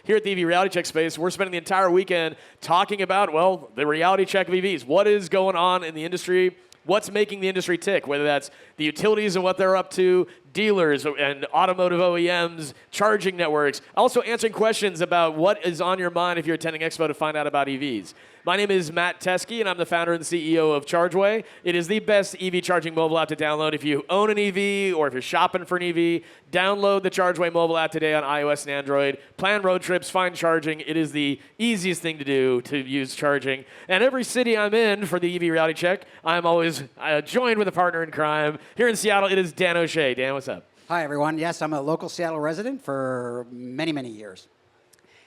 here at the EV Reality Check space, we're spending the entire weekend talking about, well, the reality check of EVs. What is going on in the industry? What's making the industry tick, whether that's the utilities and what they're up to, dealers and automotive OEMs, charging networks, also answering questions about what is on your mind if you're attending Expo to find out about EVs. My name is Matt Teske, and I'm the founder and CEO of Chargeway. It is the best EV charging mobile app to download. If you own an EV or if you're shopping for an EV, download the Chargeway mobile app today on iOS and Android. Plan road trips, find charging. It is the easiest thing to do to use charging. And every city I'm in for the EV Reality Check, I'm always joined with a partner in crime. Here in Seattle, it is Dan O'Shea. Dan, what's up? Hi, everyone. Yes, I'm a local Seattle resident for many, many years.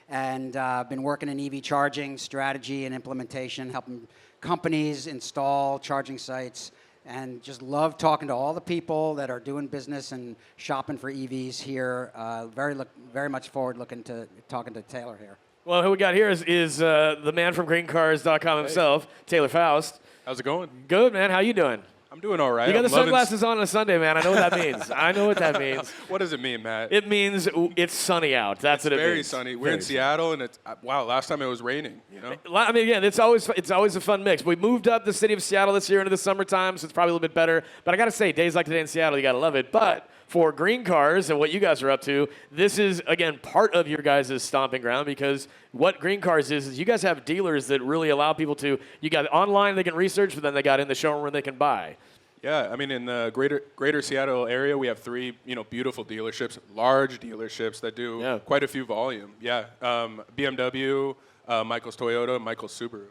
And I've been working in EV charging, strategy, and implementation, helping companies install charging sites, and just love talking to all the people that are doing business and shopping for EVs here. Very much forward looking to talking to Taylor here. Well, who we got here is the man from GreenCars.com himself, Taylor Faust. How's it going? Good, man. How you doing? I'm doing all right. You got the sunglasses on a Sunday, man. I know what that means. I know what that means. What does it mean, Matt? It means it's sunny out. That's what it means. Very sunny. We're in Seattle, and it's wow. Last time it was raining. You know. I mean, again, it's always a fun mix. We moved up the city of Seattle this year into the summertime, so it's probably a little bit better. But I got to say, days like today in Seattle, you got to love it. But for GreenCars and what you guys are up to, this is, again, part of your guys' stomping ground, because what GreenCars is you guys have dealers that really allow people to, you got online they can research, but then they got in the showroom they can buy. Yeah, I mean, in the greater Seattle area, we have three, beautiful dealerships, large dealerships that do quite a few volume. Yeah, BMW, Michael's Toyota, Michael's Subaru.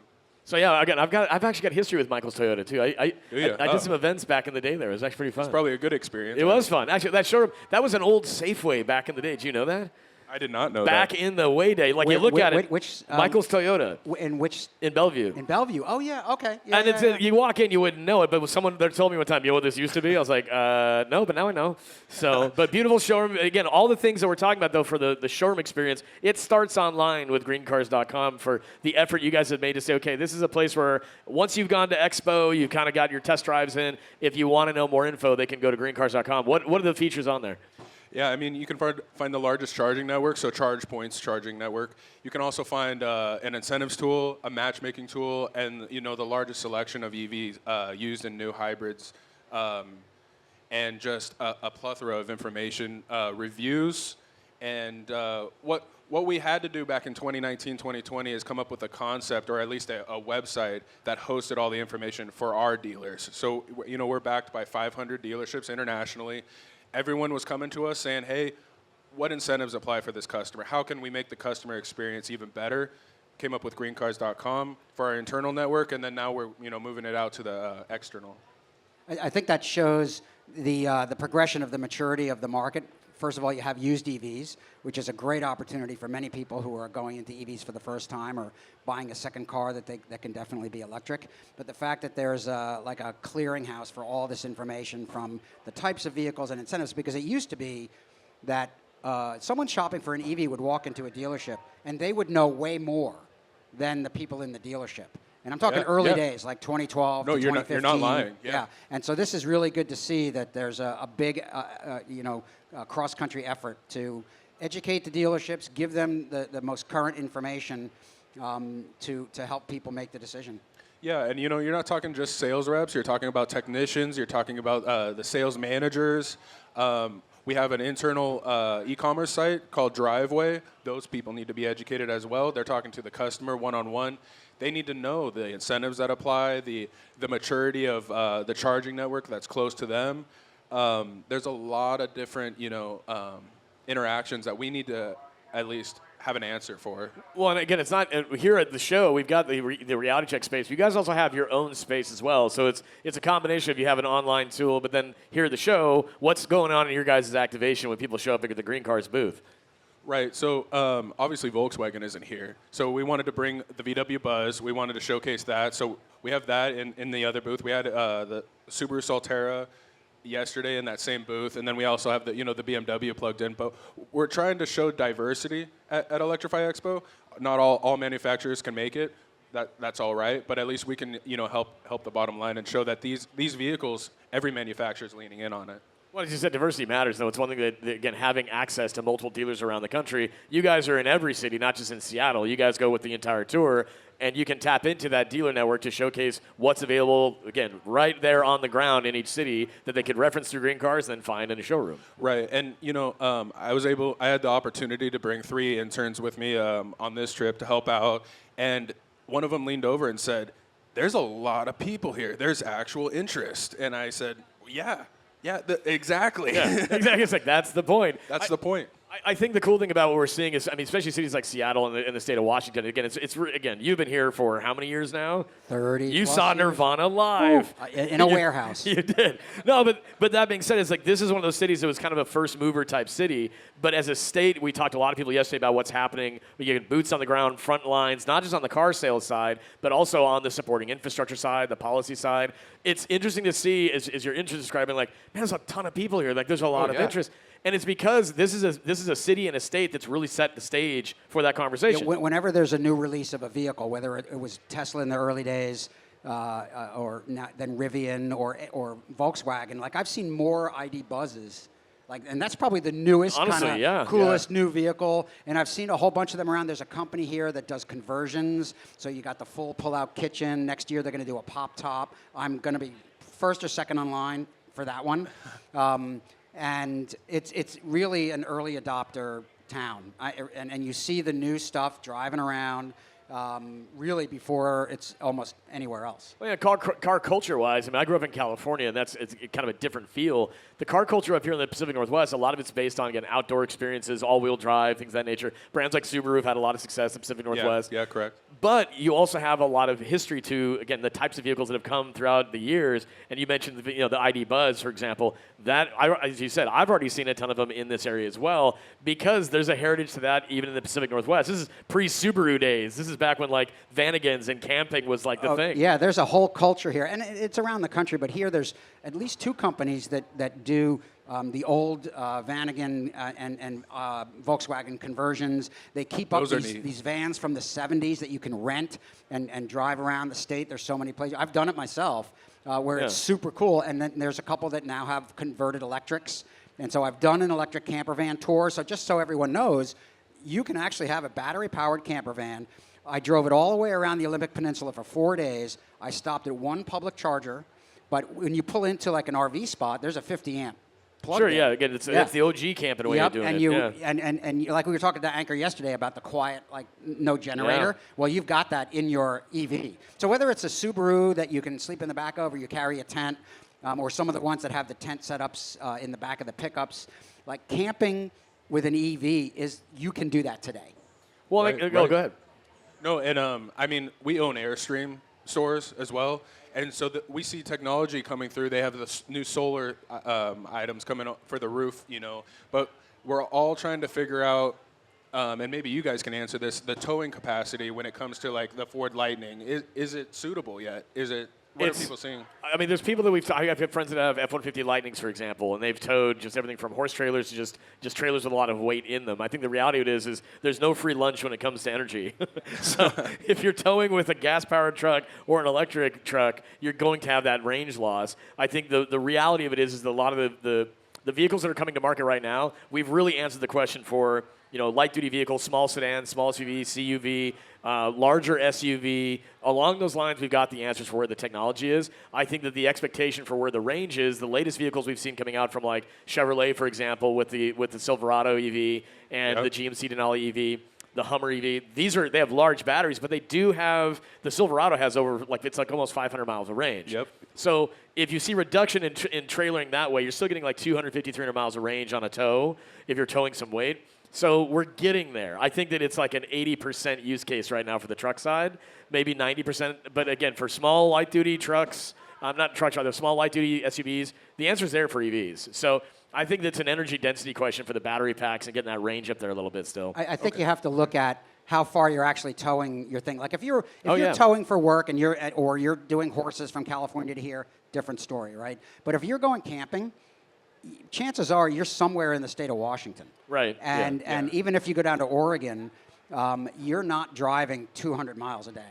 So yeah, again, I've actually got history with Michael's Toyota too. I did some events back in the day there. It was actually pretty fun. It's probably a good experience. It was fun. Actually, that showroom, that was an old Safeway back in the day. Did you know that? I did not know back that. in the way day. Like you look at it, which, Michael's Toyota. In Bellevue. In Bellevue. Oh, yeah, okay. Yeah, and you walk in, you wouldn't know it, but someone there told me one time, you know what this used to be? I was like, no, but now I know. So, but beautiful showroom. Again, all the things that we're talking about, though, for the showroom experience, it starts online with GreenCars.com for the effort you guys have made to say, okay, this is a place where once you've gone to Expo, you've kind of got your test drives in. If you want to know more info, they can go to GreenCars.com. What are the features on there? Yeah, I mean, you can find the largest charging network, so ChargePoint's charging network. You can also find an incentives tool, a matchmaking tool, and the largest selection of EVs used in new hybrids, and just a plethora of information, reviews, and what we had to do back in 2019, 2020 is come up with a concept, or at least a website that hosted all the information for our dealers. So we're backed by 500 dealerships internationally. Everyone was coming to us saying, hey, what incentives apply for this customer? How can we make the customer experience even better? Came up with GreenCars.com for our internal network, and then now we're moving it out to the external. I think that shows the progression of the maturity of the market. First of all, you have used EVs, which is a great opportunity for many people who are going into EVs for the first time or buying a second car that can definitely be electric. But the fact that there's like a clearinghouse for all this information from the types of vehicles and incentives, because it used to be that someone shopping for an EV would walk into a dealership and they would know way more than the people in the dealership. And I'm talking early days, like 2012 to 2015. You're not lying. Yeah. And so this is really good to see that there's a big, cross-country effort to educate the dealerships, give them the most current information to help people make the decision. Yeah, and you're not talking just sales reps. You're talking about technicians. You're talking about the sales managers. We have an internal e-commerce site called Driveway. Those people need to be educated as well. They're talking to the customer one-on-one. They need to know the incentives that apply, the maturity of the charging network that's close to them. There's a lot of different, interactions that we need to at least have an answer for. Well, and again, it's not here at the show. We've got the reality check space. You guys also have your own space as well. So it's a combination of you have an online tool, but then here at the show, what's going on in your guys' activation when people show up at the GreenCars booth? Right. So obviously Volkswagen isn't here. So we wanted to bring the VW Buzz. We wanted to showcase that. So we have that in the other booth. We had the Subaru Solterra yesterday in that same booth, and then we also have the the BMW plugged in. But we're trying to show diversity at Electrify Expo. Not all manufacturers can make it. That's all right. But at least we can help the bottom line and show that these vehicles, every manufacturer is leaning in on it. Well, as you said, diversity matters, though. It's one thing that, again, having access to multiple dealers around the country. You guys are in every city, not just in Seattle. You guys go with the entire tour, and you can tap into that dealer network to showcase what's available, again, right there on the ground in each city that they could reference through GreenCars and then find in a showroom. Right, and I had the opportunity to bring 3 interns with me on this trip to help out, and one of them leaned over and said, "There's a lot of people here. There's actual interest." And I said, "Yeah, exactly." Yeah, exactly. It's like, that's the point. That's the point. I think the cool thing about what we're seeing is, I mean, especially cities like Seattle and the state of Washington. Again, again, you've been here for how many years now? 30. You saw years. Nirvana live In a warehouse. You did. No, but that being said, it's like this is one of those cities that was kind of a first mover type city. But as a state, we talked to a lot of people yesterday about what's happening. We get boots on the ground, front lines, not just on the car sales side, but also on the supporting infrastructure side, the policy side. It's interesting to see, as your interest describing, like, man, there's a ton of people here. Like, there's a lot of interest. And it's because this is a city and a state that's really set the stage for that conversation. Yeah, whenever there's a new release of a vehicle, whether it was Tesla in the early days, or then Rivian or Volkswagen, like I've seen more ID buzzes, and that's probably the newest, coolest new vehicle. And I've seen a whole bunch of them around. There's a company here that does conversions. So you got the full pull-out kitchen. Next year they're going to do a pop top. I'm going to be first or second online for that one. And it's really an early adopter town. And you see the new stuff driving around really before it's almost anywhere else. Well, yeah, car culture-wise, I mean, I grew up in California, and it's kind of a different feel. The car culture up here in the Pacific Northwest, a lot of it's based on, again, outdoor experiences, all-wheel drive, things of that nature. Brands like Subaru have had a lot of success in the Pacific Northwest. Yeah, correct. But you also have a lot of history to, again, the types of vehicles that have come throughout the years. And you mentioned the ID Buzz, for example. That, as you said, I've already seen a ton of them in this area as well, because there's a heritage to that even in the Pacific Northwest. This is pre-Subaru days. This is back when like Vanagons and camping was like the thing. Yeah, there's a whole culture here, and it's around the country. But here, there's at least 2 companies that do the old Vanagon and Volkswagen conversions. They keep up these vans from the 70s that you can rent and drive around the state. There's so many places. I've done it myself, where it's super cool. And then there's a couple that now have converted electrics. And so I've done an electric camper van tour. So just so everyone knows, you can actually have a battery-powered camper van. I drove it all the way around the Olympic Peninsula for 4 days. I stopped at one public charger. But when you pull into like an RV spot, there's a 50 amp. Sure, yeah. Again, it's the OG camping way of doing it. And like we were talking to Anchor yesterday about the quiet, like no generator. Yeah. Well, you've got that in your EV. So whether it's a Subaru that you can sleep in the back of, or you carry a tent, or some of the ones that have the tent setups in the back of the pickups, like camping with an EV you can do that today. Well, go ahead. No, and I mean, we own Airstream stores as well. And so we see technology coming through. They have the new solar items coming up for the roof, But we're all trying to figure out, and maybe you guys can answer this, the towing capacity when it comes to like the Ford Lightning. Is it suitable yet? What are people seeing? I mean, there's people that I've got friends that have F-150 Lightnings, for example, and they've towed just everything from horse trailers to just trailers with a lot of weight in them. I think the reality of it is there's no free lunch when it comes to energy. So if you're towing with a gas-powered truck or an electric truck, you're going to have that range loss. I think the reality of it is that a lot of the vehicles that are coming to market right now, we've really answered the question for light-duty vehicles, small sedans, small SUV, CUV, larger SUV. Along those lines, we've got the answers for where the technology is. I think that the expectation for where the range is, the latest vehicles we've seen coming out from like Chevrolet, for example, with the Silverado EV and the GMC Denali EV, the Hummer EV. They have large batteries, but they do have, the Silverado has it's almost 500 miles of range. Yep. So if you see reduction in trailering that way, you're still getting like 250, 300 miles of range on a tow if you're towing some weight. So we're getting there. I think that it's like an 80% use case right now for the truck side, maybe 90%. But again, for small light-duty trucks, not trucks, rather small light-duty SUVs, the answer's there for EVs. So I think that's an energy density question for the battery packs and getting that range up there a little bit still. I think you have to look at how far you're actually towing your thing. Like if you're towing for work and you're doing horses from California to here, different story, right? But if you're going camping, chances are you're somewhere in the state of Washington. Right. And even if you go down to Oregon, you're not driving 200 miles a day.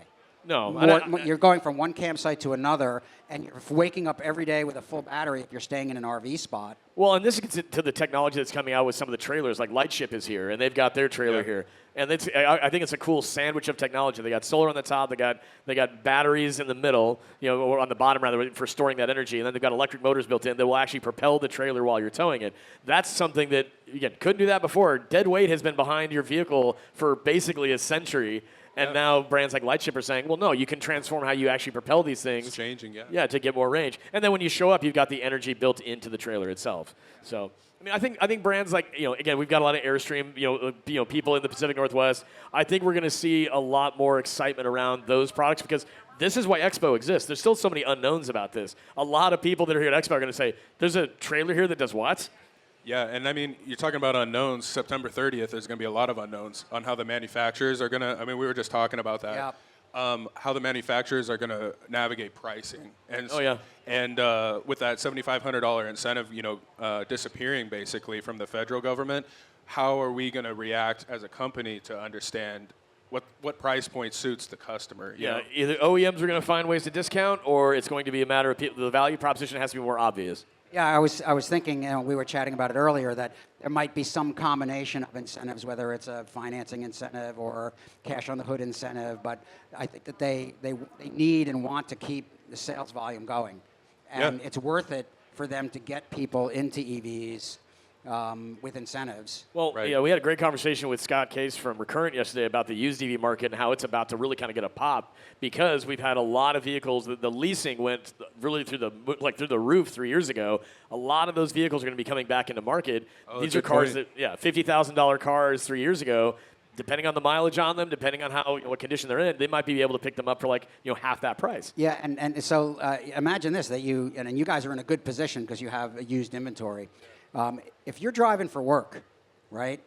No, you're going from one campsite to another, and you're waking up every day with a full battery if you're staying in an RV spot. Well, and this gets to the technology that's coming out with some of the trailers. Like Lightship is here, and they've got their trailer here. And I think it's a cool sandwich of technology. They got solar on the top. They got batteries in the middle, or on the bottom rather, for storing that energy. And then they've got electric motors built in that will actually propel the trailer while you're towing it. That's something that, again, couldn't do that before. Dead weight has been behind your vehicle for basically a century. And now brands like Lightship are saying, well, no, you can transform how you actually propel these things. It's changing, Yeah, to get more range. And then when you show up, you've got the energy built into the trailer itself. So, I mean, I think brands like, again, we've got a lot of Airstream, people in the Pacific Northwest. I think we're going to see a lot more excitement around those products because this is why Expo exists. There's still so many unknowns about this. A lot of people that are here at Expo are going to say, there's a trailer here that does what? Yeah, and I mean, you're talking about unknowns. September 30th, there's going to be a lot of unknowns on how the manufacturers are going to, I mean, we were just talking about that. Yep. How the manufacturers are going to navigate pricing. And, And with that $7,500 incentive, disappearing basically from the federal government, how are we going to react as a company to understand what price point suits the customer? Either OEMs are going to find ways to discount, or it's going to be a matter of the value proposition has to be more obvious. Yeah, I was thinking, we were chatting about it earlier, that there might be some combination of incentives, whether it's a financing incentive or cash on the hood incentive, but I think that they need and want to keep the sales volume going. And it's worth it for them to get people into EVs with incentives. Well, we had a great conversation with Scott Case from Recurrent yesterday about the used EV market and how it's about to really kind of get a pop because we've had a lot of vehicles that the leasing went really through the roof 3 years ago. A lot of those vehicles are going to be coming back into market. These are cars that, $50,000 cars 3 years ago. Depending on the mileage on them, depending on what condition they're in, they might be able to pick them up for half that price. Yeah, and so imagine this, that you guys are in a good position because you have a used inventory. If you're driving for work, right?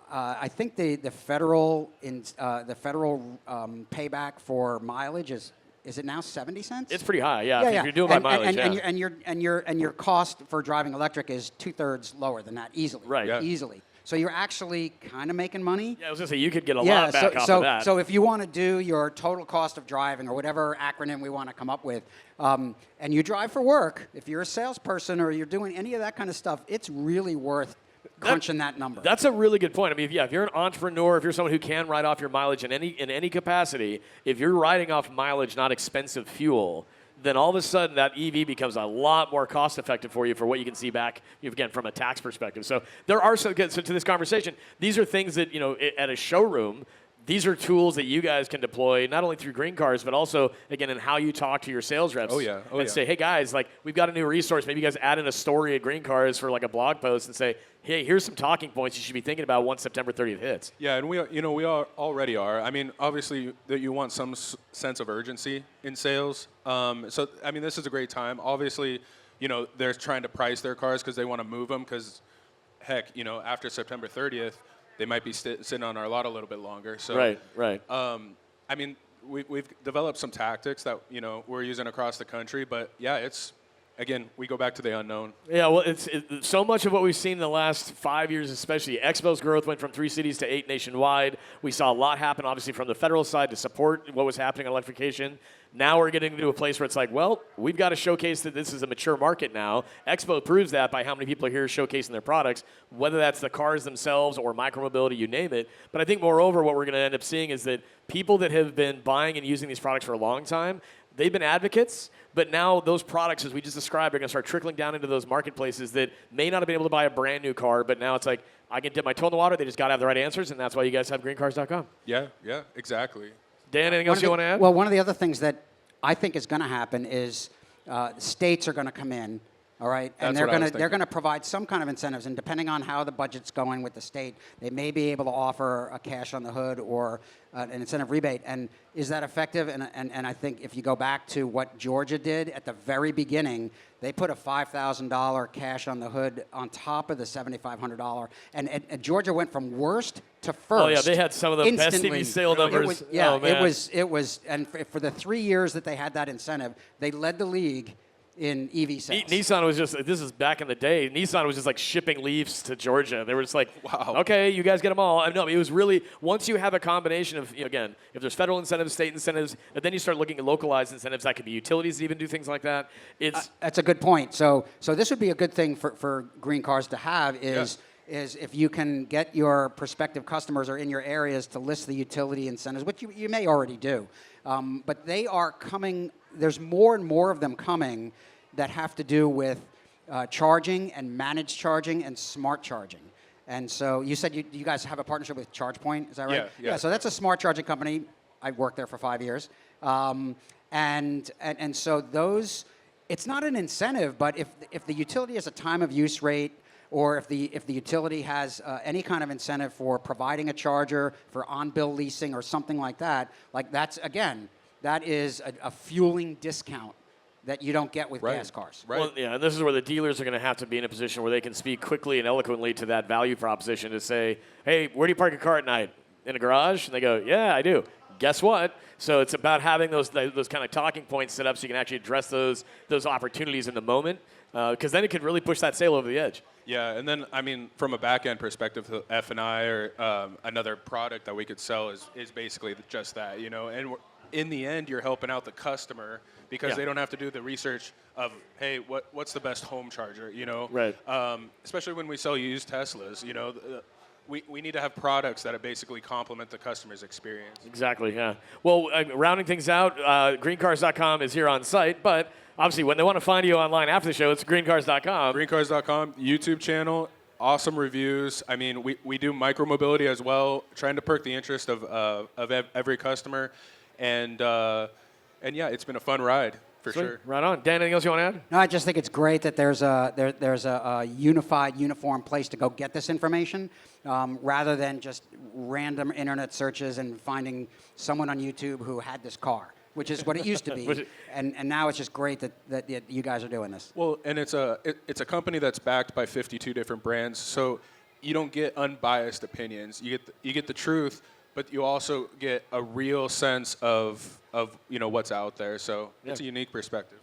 I think the federal payback for mileage is it now 70 cents? It's pretty high, if you're doing by mileage. And your cost for driving electric is 2/3 lower than that easily. Right. Yeah. Easily. So you're actually kind of making money. Yeah, I was gonna say you could get a lot back off of that. So if you want to do your total cost of driving or whatever acronym we want to come up with, and you drive for work, if you're a salesperson or you're doing any of that kind of stuff, it's really worth crunching that number. That's a really good point. I mean, if you're an entrepreneur, if you're someone who can write off your mileage in any capacity, if you're writing off mileage, not expensive fuel, then all of a sudden that EV becomes a lot more cost effective for you for what you can see back, again, from a tax perspective. So there are so to this conversation, these are things that, at a showroom, these are tools that you guys can deploy not only through GreenCars, but also, again, in how you talk to your sales reps. Say, hey, guys, we've got a new resource. Maybe you guys add in a story at GreenCars for a blog post and say, hey, here's some talking points you should be thinking about once September 30th hits. Yeah, and we already are. I mean, obviously, that you want some sense of urgency in sales. So, I mean, this is a great time. Obviously, they're trying to price their cars because they want to move them because, heck, after September 30th, they might be sitting on our lot a little bit longer. So, right. I mean, we've developed some tactics that, we're using across the country. But, yeah, again, we go back to the unknown. Yeah, well, it's so much of what we've seen in the last 5 years, especially Expo's growth went from 3 cities to 8 nationwide. We saw a lot happen, obviously, from the federal side to support what was happening on electrification. Now we're getting to a place where it's we've got to showcase that this is a mature market now. Expo proves that by how many people are here showcasing their products, whether that's the cars themselves or micromobility, you name it. But I think, moreover, what we're going to end up seeing is that people that have been buying and using these products for a long time, they've been advocates, but now those products, as we just described, are going to start trickling down into those marketplaces that may not have been able to buy a brand new car, but now it's I can dip my toe in the water. They just got to have the right answers, and that's why you guys have greencars.com. Yeah, exactly. Dan, anything else you want to add? Well, one of the other things that I think is going to happen is states are going to come in, all right, and they're going to provide some kind of incentives, and depending on how the budget's going with the state, they may be able to offer a cash on the hood or an incentive rebate. And is that effective? And I think if you go back to what Georgia did at the very beginning, they put a $5,000 cash on the hood on top of the $7,500, and Georgia went from worst to first. Oh yeah, they had some of the instantly. best EV sale numbers. It was, and for the 3 years that they had that incentive, they led the league in EV sales. Nissan was just, this is back in the day, Nissan was just like shipping Leafs to Georgia. They were just like, Wow. okay, you guys get them all. No, it was really, once you have a combination of, again, if there's federal incentives, state incentives, and then you start looking at localized incentives, that could be utilities that even do things like that. That's a good point. So this would be a good thing for GreenCars to have is if you can get your prospective customers or in your areas to list the utility incentives, which you may already do. But they are coming, there's more and more of them coming that have to do with charging and managed charging and smart charging. And so you said you guys have a partnership with ChargePoint, is that right? Yeah. So that's a smart charging company. I worked there for 5 years. And so those, it's not an incentive, but if the utility has a time of use rate, or if the utility has any kind of incentive for providing a charger, for on-bill leasing or something like that that is a fueling discount that you don't get with gas cars. Right. Well, yeah, and this is where the dealers are going to have to be in a position where they can speak quickly and eloquently to that value proposition to say, hey, where do you park your car at night? In a garage? And they go, yeah, I do. Guess what? So it's about having those kind of talking points set up so you can actually address those opportunities in the moment, because then it could really push that sale over the edge. Yeah, and then, I mean, from a back-end perspective, F&I or another product that we could sell is basically just that, and in the end, you're helping out the customer because they don't have to do the research of, hey, what's the best home charger, Right. Especially when we sell used Teslas, we need to have products that basically complement the customer's experience. Exactly, yeah. Well, rounding things out, greencars.com is here on site, but obviously when they want to find you online after the show, it's greencars.com. GreenCars.com, YouTube channel, awesome reviews. I mean, we do micromobility as well, trying to perk the interest of every customer. And yeah, it's been a fun ride, for Sweet. sure. Right on. Dan, anything else you want to add? No, I just think it's great that there's a unified, uniform place to go get this information, rather than just random internet searches and finding someone on YouTube who had this car, which is what it used to be. And now it's just great that you guys are doing this. Well, and it's a company that's backed by 52 different brands, so you don't get unbiased opinions. You get the truth, but you also get a real sense of what's out there. So it's a unique perspective.